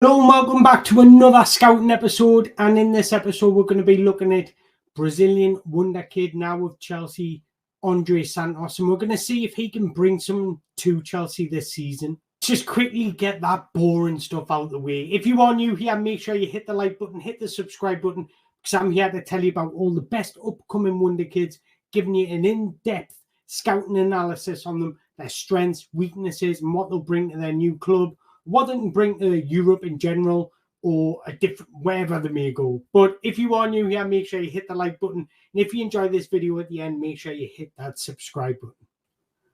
Hello and welcome back to another scouting episode, and in this episode we're going to be looking at Brazilian wonder kid now with Chelsea, Andrey Santos, and we're going to see if he can bring something to Chelsea this season. Just quickly get that boring stuff out of the way. If you are new here, make sure you hit the like button, hit the subscribe button, because I'm here to tell you about all the best upcoming wonder kids, giving you an in-depth scouting analysis on them, their strengths, weaknesses, and what they'll bring to their new club, what they can bring to Europe in general, or a different wherever they may go. But if you are new here, make sure you hit the like button. And if you enjoy this video at the end, make sure you hit that subscribe button.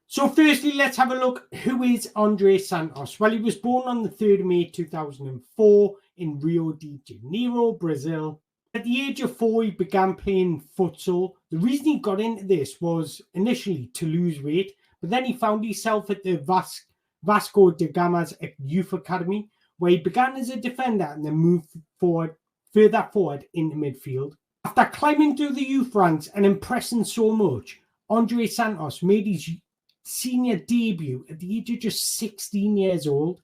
So firstly, let's have a look. Who is Andrey Santos? Well, he was born on the 3rd of May 2004 in Rio de Janeiro, Brazil. At the age of 4, he began playing futsal. The reason he got into this was initially to lose weight, but then he found himself at the Vasco da Gama's youth academy, where he began as a defender and then moved further forward into midfield. After climbing through the youth ranks and impressing so much, Andrey Santos made his senior debut at the age of just 16 years old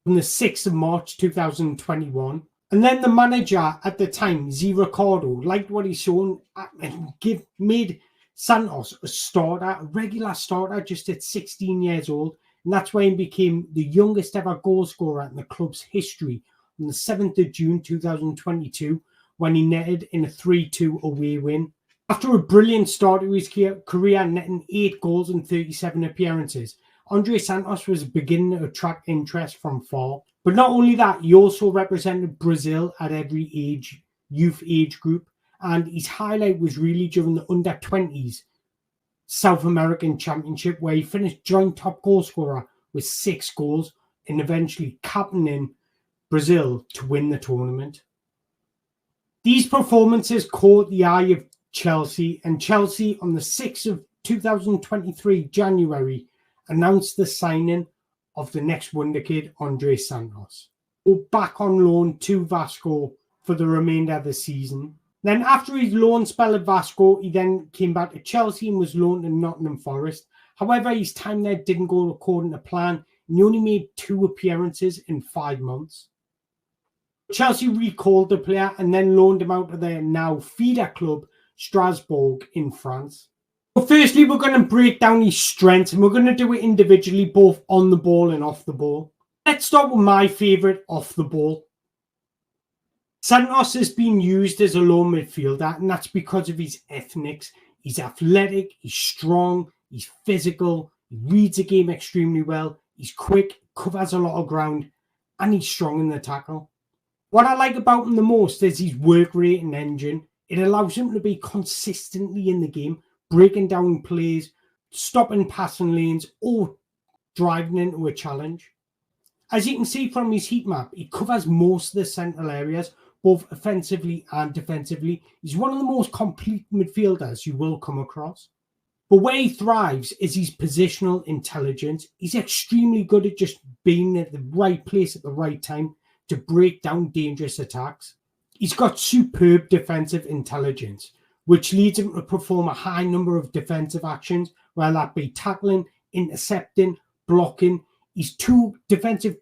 on the 6th of March 2021. And then the manager at the time, Z Ricardo, liked what he saw and made Santos a regular starter just at 16 years old. And that's why he became the youngest ever goal scorer in the club's history on the 7th of June 2022, when he netted in a 3-2 away win. After a brilliant start to his career, netting 8 goals in 37 appearances, Andrey Santos was beginning to attract interest from far. But not only that, he also represented Brazil at every youth age group, and his highlight was really during the under-20s South American Championship, where he finished joint top goal scorer with 6 goals and eventually captaining Brazil to win the tournament. These performances caught the eye of Chelsea, and Chelsea on the 6th of 2023 January announced the signing of the next wonder kid, Andrey Santos, back on loan to Vasco for the remainder of the season. Then after his loan spell at Vasco, he then came back to Chelsea and was loaned to Nottingham Forest. However, his time there didn't go according to plan, and he only made 2 appearances in 5 months. Chelsea recalled the player and then loaned him out to their now feeder club, Strasbourg in France. But firstly, we're going to break down his strengths, and we're going to do it individually, both on the ball and off the ball. Let's start with my favourite, off the ball. Santos has been used as a lone midfielder, and that's because of his ethnics. He's athletic, he's strong, he's physical, he reads the game extremely well, he's quick, covers a lot of ground, and he's strong in the tackle. What I like about him the most is his work rate and engine. It allows him to be consistently in the game, breaking down plays, stopping passing lanes, or driving into a challenge. As you can see from his heat map, he covers most of the central areas, both offensively and defensively. He's one of the most complete midfielders you will come across. But where he thrives is his positional intelligence. He's extremely good at just being at the right place at the right time to break down dangerous attacks. He's got superb defensive intelligence, which leads him to perform a high number of defensive actions, whether that be tackling, intercepting, blocking. His defensive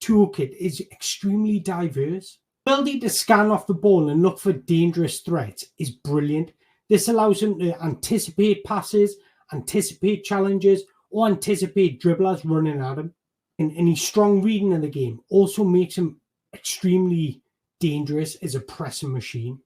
toolkit is extremely diverse. The ability to scan off the ball and look for dangerous threats is brilliant. This allows him to anticipate passes, anticipate challenges, or anticipate dribblers running at him. And his strong reading of the game also makes him extremely dangerous as a pressing machine.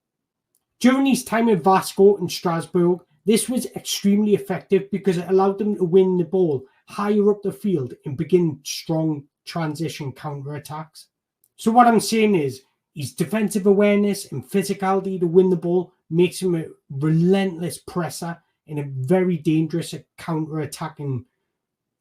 During his time at Vasco and Strasbourg, this was extremely effective because it allowed them to win the ball higher up the field and begin strong transition counter-attacks. So what I'm saying is, his defensive awareness and physicality to win the ball makes him a relentless presser and a very dangerous counter-attacking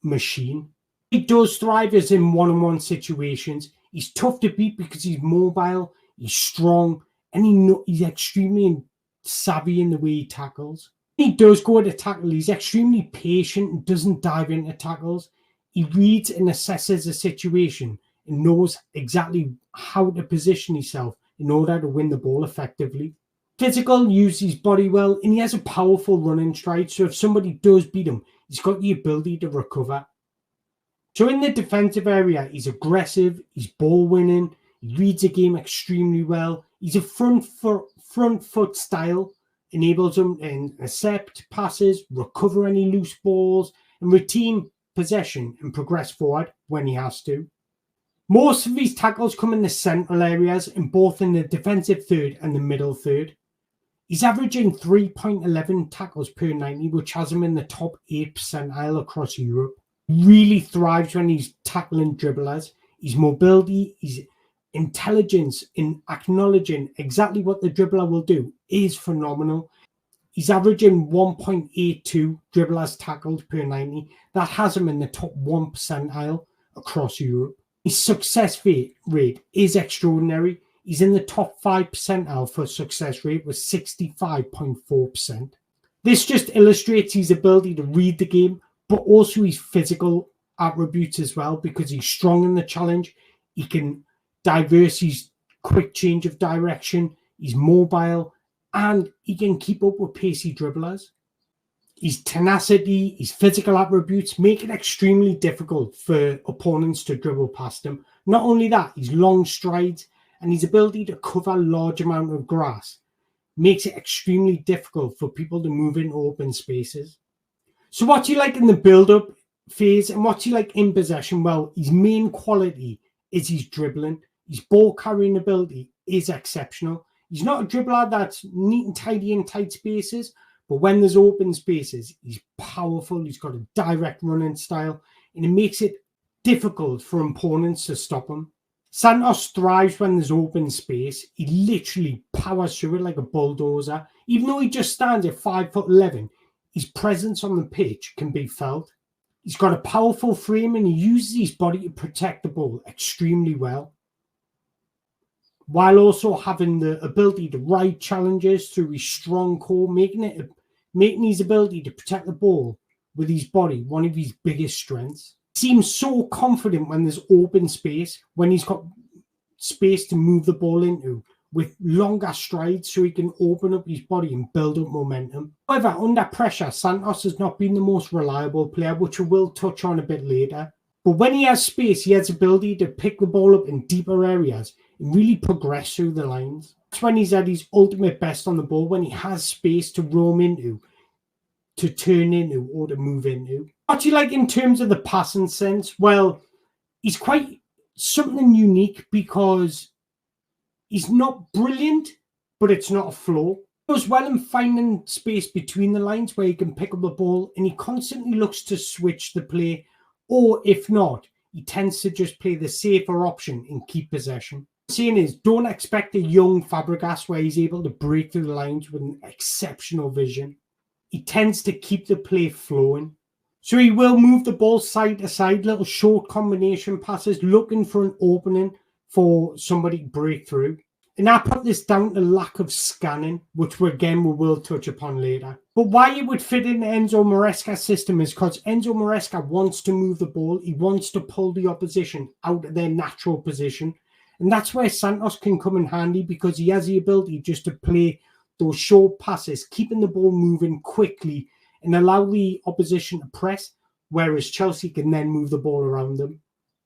machine. He does thrive as in one-on-one situations. He's tough to beat because he's mobile, he's strong, and he's extremely savvy in the way he tackles. When he does go to tackle, he's extremely patient and doesn't dive into tackles. He reads and assesses the situation and knows exactly how to position himself in order to win the ball effectively. Physical, uses his body well, and he has a powerful running stride, so if somebody does beat him, he's got the ability to recover. So in the defensive area, he's aggressive, he's ball winning, He reads the game extremely well. He's a front foot style, enables him to intercept passes, recover any loose balls, and retain possession and progress forward when he has to. Most of his tackles come in the central areas, and both in the defensive third and the middle third. He's averaging 3.11 tackles per 90, which has him in the top 8 percentile across Europe. He really thrives when he's tackling dribblers. His mobility, his intelligence in acknowledging exactly what the dribbler will do is phenomenal. He's averaging 1.82 dribblers tackled per 90. That has him in the top 1 percentile across Europe. His success rate is extraordinary. He's in the top 5 percentile for success rate with 65.4%. This just illustrates his ability to read the game, but also his physical attributes as well, because he's strong in the challenge. He can diverse his quick change of direction. He's mobile, and he can keep up with pacey dribblers. His tenacity, his physical attributes make it extremely difficult for opponents to dribble past him. Not only that, his long strides and his ability to cover a large amount of grass makes it extremely difficult for people to move in open spaces. So what's he like in the build-up phase and what's he like in possession? Well, his main quality is his dribbling. His ball carrying ability is exceptional. He's not a dribbler that's neat and tidy in tight spaces, but when there's open spaces, he's powerful. He's got a direct running style, and it makes it difficult for opponents to stop him. Santos thrives when there's open space. He literally powers through it like a bulldozer. Even though he just stands at 5'11", his presence on the pitch can be felt. He's got a powerful frame and he uses his body to protect the ball extremely well, while also having the ability to ride challenges through his strong core, making his ability to protect the ball with his body one of his biggest strengths. He seems so confident when there's open space, when he's got space to move the ball into, with longer strides so he can open up his body and build up momentum. However, under pressure, Santos has not been the most reliable player, which we will touch on a bit later. But when he has space, he has the ability to pick the ball up in deeper areas and really progress through the lines. That's when he's at his ultimate best on the ball, when he has space to roam into, to turn into, or to move into. What do you like in terms of the passing sense? Well, he's quite something unique because he's not brilliant, but it's not a flaw. He does well in finding space between the lines where he can pick up the ball, and he constantly looks to switch the play, or if not, he tends to just play the safer option and keep possession. What I'm saying is, don't expect a young Fabregas where he's able to break through the lines with an exceptional vision. He tends to keep the play flowing. So he will move the ball side to side, little short combination passes, looking for an opening for somebody to break through. And I put this down to lack of scanning, which we will touch upon later. But why it would fit in Enzo Maresca's system is because Enzo Maresca wants to move the ball. He wants to pull the opposition out of their natural position. And that's where Santos can come in handy, because he has the ability just to play those short passes, keeping the ball moving quickly and allow the opposition to press, whereas Chelsea can then move the ball around them.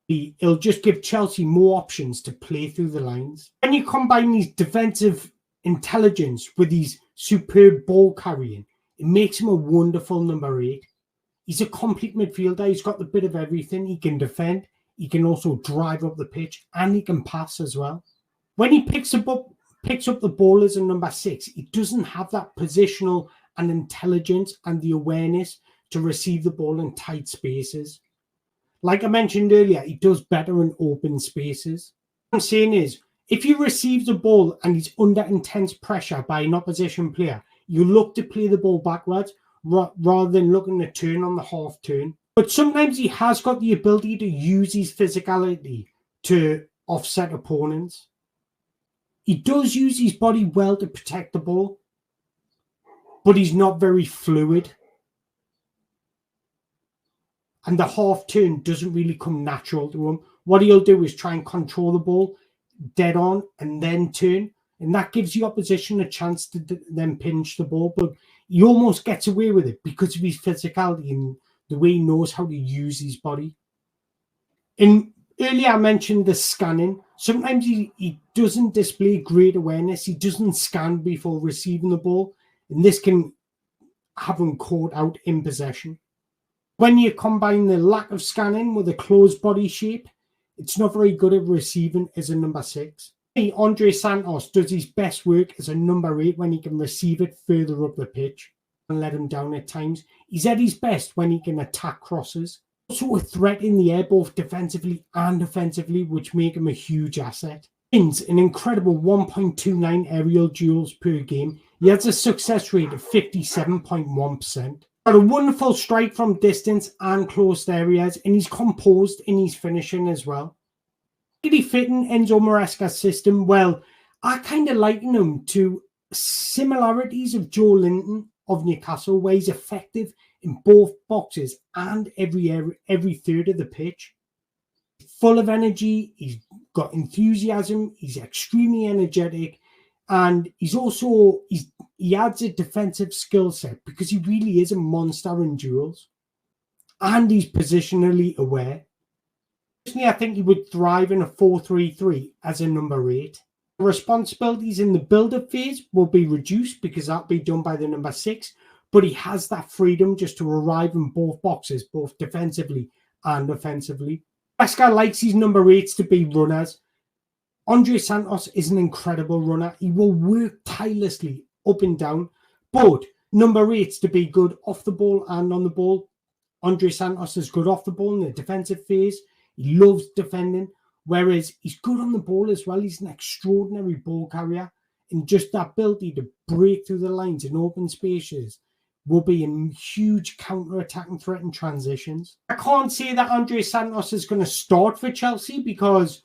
It'll just give Chelsea more options to play through the lines. When you combine his defensive intelligence with his superb ball carrying, it makes him a wonderful number 8. He's a complete midfielder. He's got the bit of everything. He can defend, he can also drive up the pitch, and he can pass as well. When he picks up the ball as a number 6, he doesn't have that positional and intelligence and the awareness to receive the ball in tight spaces. Like I mentioned earlier, he does better in open spaces. What I'm saying is, if he receives the ball and he's under intense pressure by an opposition player, you look to play the ball backwards rather than looking to turn on the half turn. But sometimes he has got the ability to use his physicality to offset opponents. He does use his body well to protect the ball, but he's not very fluid. And the half turn doesn't really come natural to him. What he'll do is try and control the ball dead on and then turn. And that gives the opposition a chance to then pinch the ball. But he almost gets away with it because of his physicality and the way he knows how to use his body. In Earlier I mentioned the scanning. Sometimes he doesn't display great awareness. He doesn't scan before receiving the ball, and this can have him caught out in possession. When you combine the lack of scanning with a closed body shape, it's not very good at receiving as a number 6. Andrey Santos does his best work as a number 8 when he can receive it further up the pitch and let him down at times. He's at his best when he can attack crosses. Also a threat in the air, both defensively and offensively, which make him a huge asset. Wins an incredible 1.29 aerial duels per game. He has a success rate of 57.1%. Got a wonderful strike from distance and closed areas, and he's composed in his finishing as well. Did he fit in Enzo Maresca's system? Well, I kind of liken him to similarities of Joe Linton of Newcastle, where he's effective in both boxes and every third of the pitch. Full of energy, he's got enthusiasm, he's extremely energetic, and he adds a defensive skill set because he really is a monster in duels, and he's positionally aware. Personally, I think he would thrive in a 4-3-3 as a number 8. The responsibilities in the build-up phase will be reduced because that'll be done by the number 6, but he has that freedom just to arrive in both boxes, both defensively and offensively. Maresca likes his number 8s to be runners. Andrey Santos is an incredible runner. He will work tirelessly up and down, but number 8s to be good off the ball and on the ball. Andrey Santos is good off the ball in the defensive phase. He loves defending, whereas he's good on the ball as well. He's an extraordinary ball carrier, and just that ability to break through the lines in open spaces will be a huge counter-attacking threat in transitions. I can't say that Andrey Santos is going to start for Chelsea because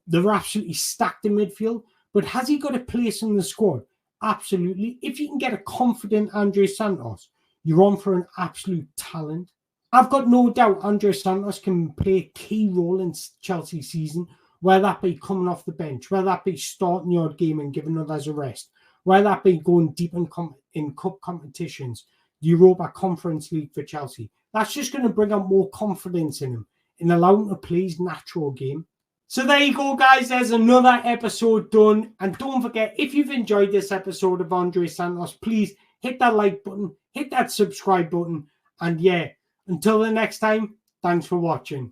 they're absolutely stacked in midfield, but has he got a place in the squad? Absolutely. If you can get a confident Andrey Santos, you're on for an absolute talent. I've got no doubt Andrey Santos can play a key role in Chelsea's season, whether that be coming off the bench, whether that be starting the odd game and giving others a rest, whether that be going deep in cup competitions, the Europa Conference League for Chelsea. That's just going to bring up more confidence in him and allow him to play his natural game. So there you go, guys. There's another episode done. And don't forget, if you've enjoyed this episode of Andrey Santos, please hit that like button, hit that subscribe button. And yeah, until the next time, thanks for watching.